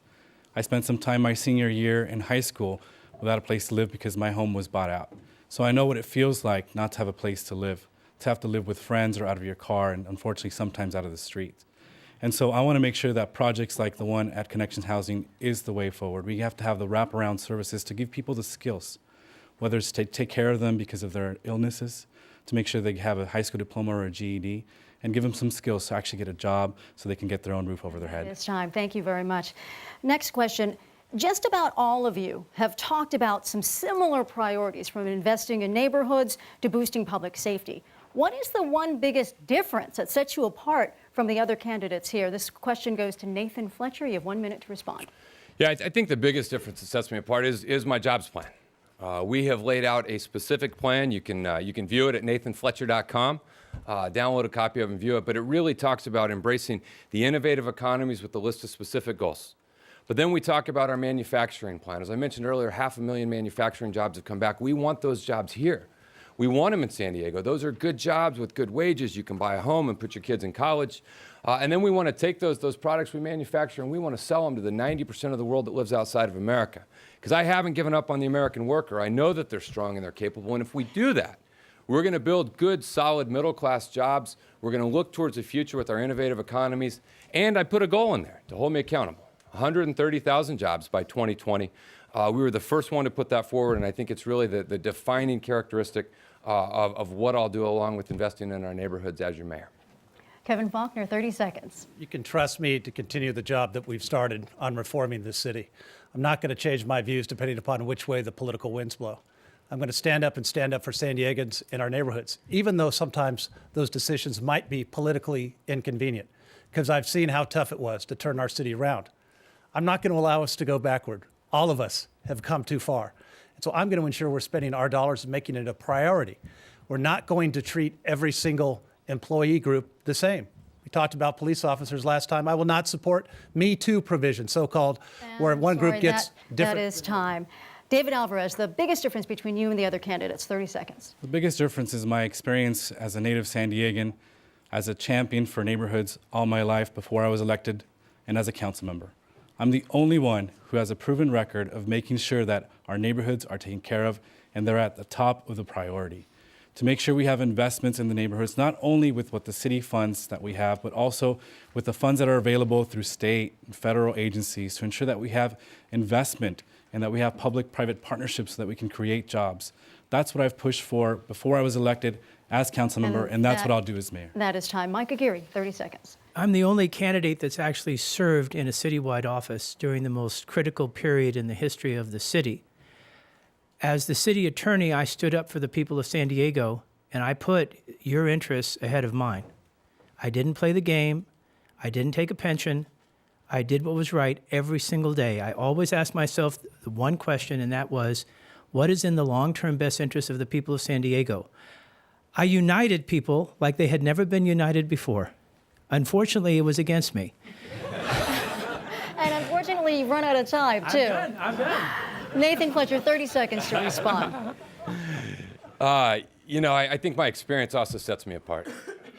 I spent some time my senior year in high school without a place to live because my home was bought out. So I know what it feels like not to have a place to live, to have to live with friends or out of your car, and unfortunately sometimes out of the street. And so I want to make sure that projects like the one at Connections Housing is the way forward. We have to have the wraparound services to give people the skills, whether it's to take care of them because of their illnesses, to make sure they have a high school diploma or a GED, and give them some skills to actually get a job so they can get their own roof over their head. It's time. Thank you very much. Next question. Just about all of you have talked about some similar priorities, from investing in neighborhoods to boosting public safety. What is the one biggest difference that sets you apart from the other candidates here? This question goes to Nathan Fletcher. You have 1 minute to respond. Yeah, I think the biggest difference that sets me apart is my jobs plan. We have laid out a specific plan. You can view it at nathanfletcher.com. Download a copy of it and view it. But it really talks about embracing the innovative economies with a list of specific goals. But then we talk about our manufacturing plan. As I mentioned earlier, 500,000 manufacturing jobs have come back. We want those jobs here. We want them in San Diego. Those are good jobs with good wages. You can buy a home and put your kids in college. And then we want to take those products we manufacture and we want to sell them to the 90% of the world that lives outside of America. Because I haven't given up on the American worker. I know that they're strong and they're capable. And if we do that, we're going to build good, solid middle-class jobs. We're going to look towards the future with our innovative economies. And I put a goal in there to hold me accountable. 130,000 jobs by 2020. We were the first one to put that forward, and I think it's really the defining characteristic of what I'll do along with investing in our neighborhoods as your mayor. Kevin Faulconer, 30 seconds. You can trust me to continue the job that we've started on reforming this city. I'm not going to change my views depending upon which way the political winds blow. I'm going to stand up for San Diegans in our neighborhoods, even though sometimes those decisions might be politically inconvenient, because I've seen how tough it was to turn our city around. I'm not going to allow us to go backward. All of us have come too far. And so I'm going to ensure we're spending our dollars and making it a priority. We're not going to treat every single employee group the same. We talked about police officers last time. I will not support Me Too provision, so-called, where one group gets different. That is time. David Alvarez, the biggest difference between you and the other candidates, 30 seconds. The biggest difference is my experience as a native San Diegan, as a champion for neighborhoods all my life before I was elected, and as a council member. I'm the only one who has a proven record of making sure that our neighborhoods are taken care of and they're at the top of the priority. To make sure we have investments in the neighborhoods, not only with what the city funds that we have, but also with the funds that are available through state and federal agencies to ensure that we have investment and that we have public-private partnerships so that we can create jobs. That's what I've pushed for before I was elected as council member, and that's what I'll do as mayor. That is time. Mike Aguirre, 30 seconds. I'm the only candidate that's actually served in a citywide office during the most critical period in the history of the city. As the city attorney, I stood up for the people of San Diego, and I put your interests ahead of mine. I didn't play the game. I didn't take a pension. I did what was right every single day. I always asked myself the one question, and that was, what is in the long-term best interest of the people of San Diego? I united people like they had never been united before. Unfortunately, it was against me. And unfortunately, you've run out of time, too. I'm done. Nathan Fletcher, 30 seconds to respond. You know, I think my experience also sets me apart.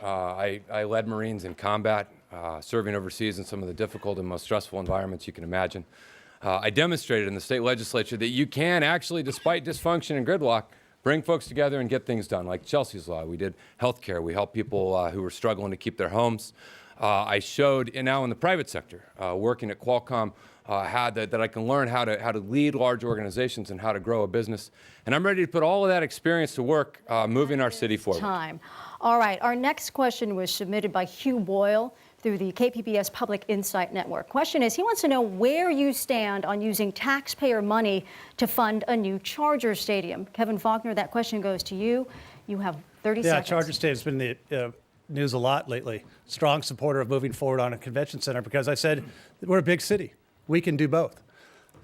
I led Marines in combat, serving overseas in some of the difficult and most stressful environments you can imagine. I demonstrated in the state legislature that you can actually, despite dysfunction and gridlock, bring folks together and get things done, like Chelsea's Law. We did healthcare. We helped people who were struggling to keep their homes. I showed, and now in the private sector, working at Qualcomm, that I can learn how to lead large organizations and how to grow a business. And I'm ready to put all of that experience to work moving our city forward. Time. All right, our next question was submitted by Hugh Boyle through the KPBS Public Insight Network. Question is, he wants to know where you stand on using taxpayer money to fund a new Charger stadium. Kevin Faulconer, that question goes to you. You have 30 seconds. Yeah, Charger Stadium's been in the news a lot lately. Strong supporter of moving forward on a convention center because I said we're a big city. We can do both.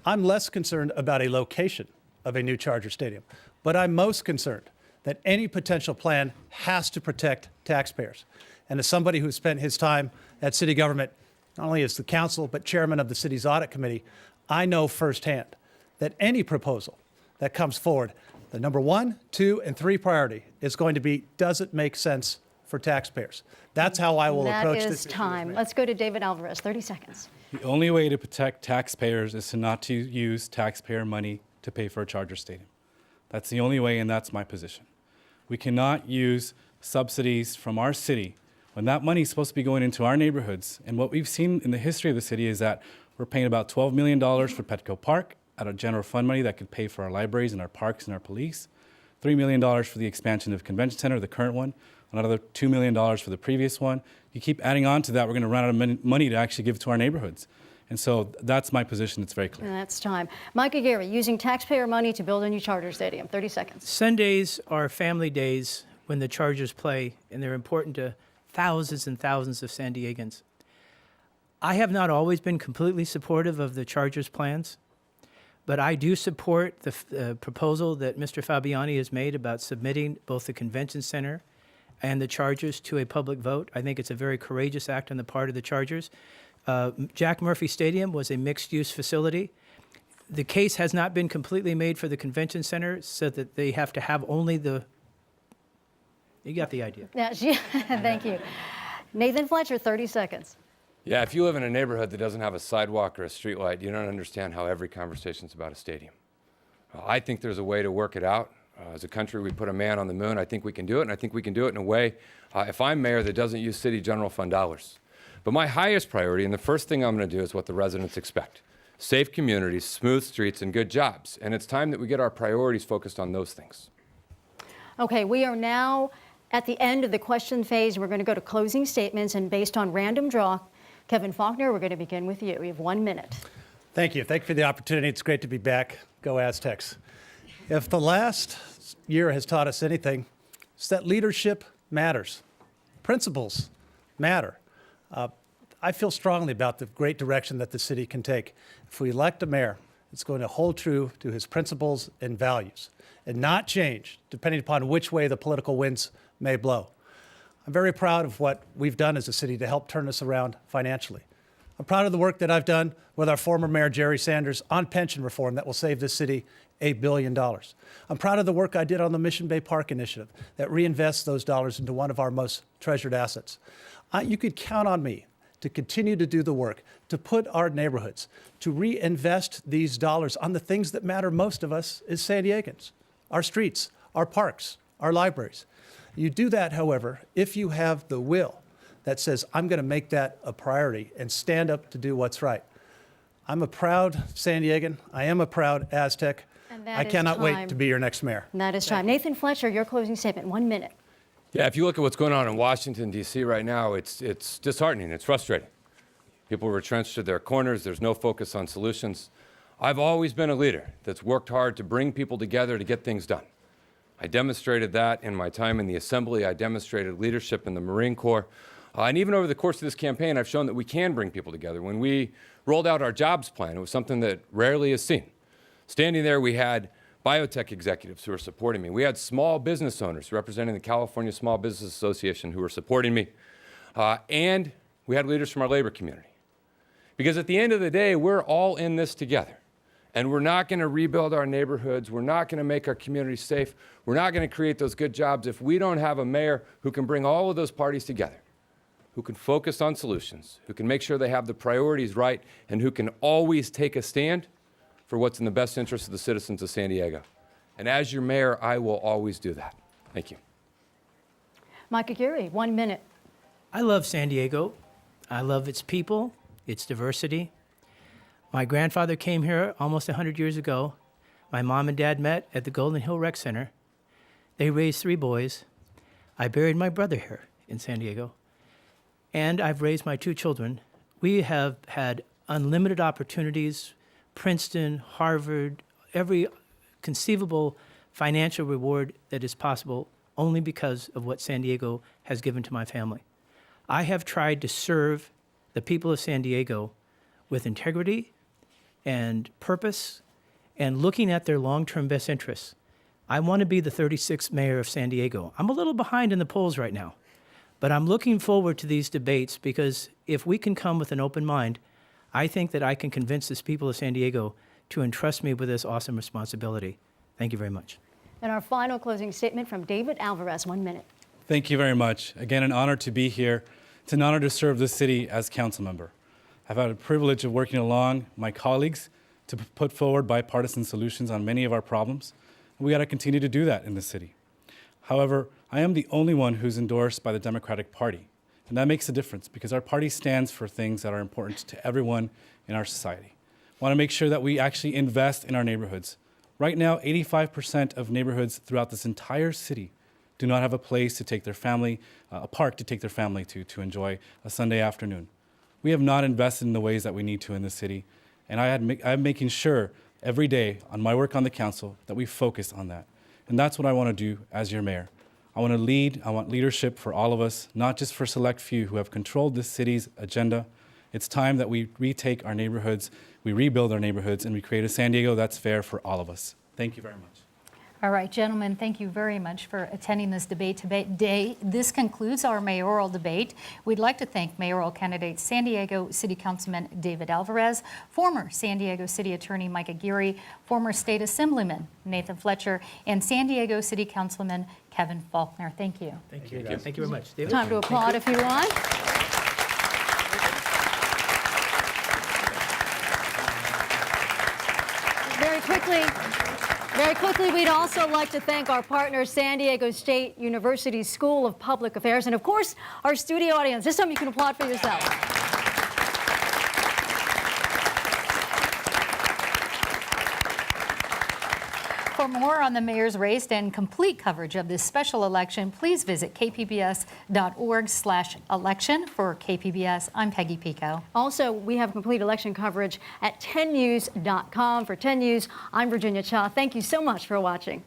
I'm less concerned about a location of a new Charger Stadium, but I'm most concerned that any potential plan has to protect taxpayers. And as somebody who spent his time at city government, not only as the council, but chairman of the city's audit committee, I know firsthand that any proposal that comes forward, the number 1, 2, and 3 priority is going to be, does it make sense for taxpayers? That's how I will approach this. That is time. Let's go to David Alvarez, 30 seconds. The only way to protect taxpayers is to not to use taxpayer money to pay for a Charger stadium. That's the only way, and that's my position. We cannot use subsidies from our city when that money is supposed to be going into our neighborhoods. And what we've seen in the history of the city is that we're paying about $12 million for Petco Park out of general fund money that could pay for our libraries and our parks and our police, $3 million for the expansion of Convention Center, the current one, another $2 million for the previous one. You keep adding on to that, we're going to run out of money to actually give to our neighborhoods. And so that's my position. It's very clear. That's time. Mike Aguirre, using taxpayer money to build a new Charger stadium, 30 seconds. Sundays are family days when the Chargers play, and they're important to thousands and thousands of San Diegans. I have not always been completely supportive of the Chargers' plans, But I do support the proposal that Mr. Fabiani has made about submitting both the convention center and the Chargers to a public vote. I think it's a very courageous act on the part of the Chargers. Jack Murphy Stadium was a mixed-use facility. The case has not been completely made for the convention center, so that they have to have only the... You got the idea. Yeah, thank you. Nathan Fletcher, 30 seconds. Yeah, if you live in a neighborhood that doesn't have a sidewalk or a streetlight, you don't understand how every conversation's about a stadium. I think there's a way to work it out. As a country, we put a man on the moon. I think we can do it, and I think we can do it in a way, if I'm mayor, that doesn't use city general fund dollars. But my highest priority, and the first thing I'm going to do, is what the residents expect. Safe communities, smooth streets, and good jobs. And it's time that we get our priorities focused on those things. Okay, we are now at the end of the question phase. We're going to go to closing statements, and based on random draw, Kevin Faulconer, we're going to begin with you. We have 1 minute. Thank you. Thank you for the opportunity. It's great to be back. Go Aztecs. If the last year has taught us anything, it's that leadership matters. Principles matter. I feel strongly about the great direction that the city can take. If we elect a mayor, it's going to hold true to his principles and values and not change depending upon which way the political winds may blow. I'm very proud of what we've done as a city to help turn us around financially. I'm proud of the work that I've done with our former mayor, Jerry Sanders, on pension reform that will save this city $8 billion. I'm proud of the work I did on the Mission Bay Park Initiative that reinvests those dollars into one of our most treasured assets. You could count on me to continue to do the work, to put our neighborhoods, to reinvest these dollars on the things that matter most of us as San Diegans, our streets, our parks, our libraries. You do that, however, if you have the will that says, I'm going to make that a priority and stand up to do what's right. I'm a proud San Diegan. I am a proud Aztec. I cannot wait to be your next mayor. And that is time. Nathan Fletcher, your closing statement, 1 minute. Yeah, if you look at what's going on in Washington, D.C. right now, it's disheartening. It's frustrating. People are retrenched to their corners. There's no focus on solutions. I've always been a leader that's worked hard to bring people together to get things done. I demonstrated that in my time in the Assembly. I demonstrated leadership in the Marine Corps. And even over the course of this campaign, I've shown that we can bring people together. When we rolled out our jobs plan, it was something that rarely is seen. Standing there, we had biotech executives who were supporting me. We had small business owners representing the California Small Business Association who were supporting me. And we had leaders from our labor community. Because at the end of the day, we're all in this together. And we're not going to rebuild our neighborhoods. We're not going to make our communities safe. We're not going to create those good jobs if we don't have a mayor who can bring all of those parties together, who can focus on solutions, who can make sure they have the priorities right, and who can always take a stand for what's in the best interest of the citizens of San Diego. And as your mayor, I will always do that. Thank you. Mike Aguirre, 1 minute. I love San Diego. I love its people, its diversity. My grandfather came here almost 100 years ago. My mom and dad met at the Golden Hill Rec Center. They raised 3 boys. I buried my brother here in San Diego. And I've raised my 2 children. We have had unlimited opportunities, Princeton, Harvard, every conceivable financial reward that is possible only because of what San Diego has given to my family. I have tried to serve the people of San Diego with integrity and purpose and looking at their long-term best interests. I want to be the 36th mayor of San Diego. I'm a little behind in the polls right now, but I'm looking forward to these debates because if we can come with an open mind, I think that I can convince this people of San Diego to entrust me with this awesome responsibility. Thank you very much. And our final closing statement from David Alvarez, 1 minute. Thank you very much. Again, an honor to be here. It's an honor to serve the city as council member. I've had the privilege of working along my colleagues to put forward bipartisan solutions on many of our problems. And we got to continue to do that in the city. However, I am the only one who's endorsed by the Democratic Party. And that makes a difference because our party stands for things that are important to everyone in our society. I want to make sure that we actually invest in our neighborhoods. Right now, 85% of neighborhoods throughout this entire city do not have a place to take their family, a park to take their family to enjoy a Sunday afternoon. We have not invested in the ways that we need to in the city, and I'm making sure every day on my work on the council that we focus on that. And that's what I want to do as your mayor. I want to lead, I want leadership for all of us, not just for select few who have controlled this city's agenda It's time that we retake our neighborhoods, we rebuild our neighborhoods, and we create a San Diego that's fair for all of us. Thank you very much. All right, gentlemen, thank you very much for attending this debate today. This concludes our mayoral debate. We'd like to thank mayoral candidate San Diego City Councilman David Alvarez, former San Diego City Attorney Mike Aguirre, former State Assemblyman Nathan Fletcher, and San Diego City Councilman Kevin Faulconer. Thank you. Thank you. Thank you very much. David? Time to applaud if you want. Very quickly, we'd also like to thank our partner, San Diego State University School of Public Affairs, and of course, our studio audience. This time you can applaud for yourself. For more on the mayor's race and complete coverage of this special election, please visit kpbs.org/election. For KPBS, I'm Peggy Pico. Also, we have complete election coverage at 10news.com. For 10 News, I'm Virginia Cha. Thank you so much for watching.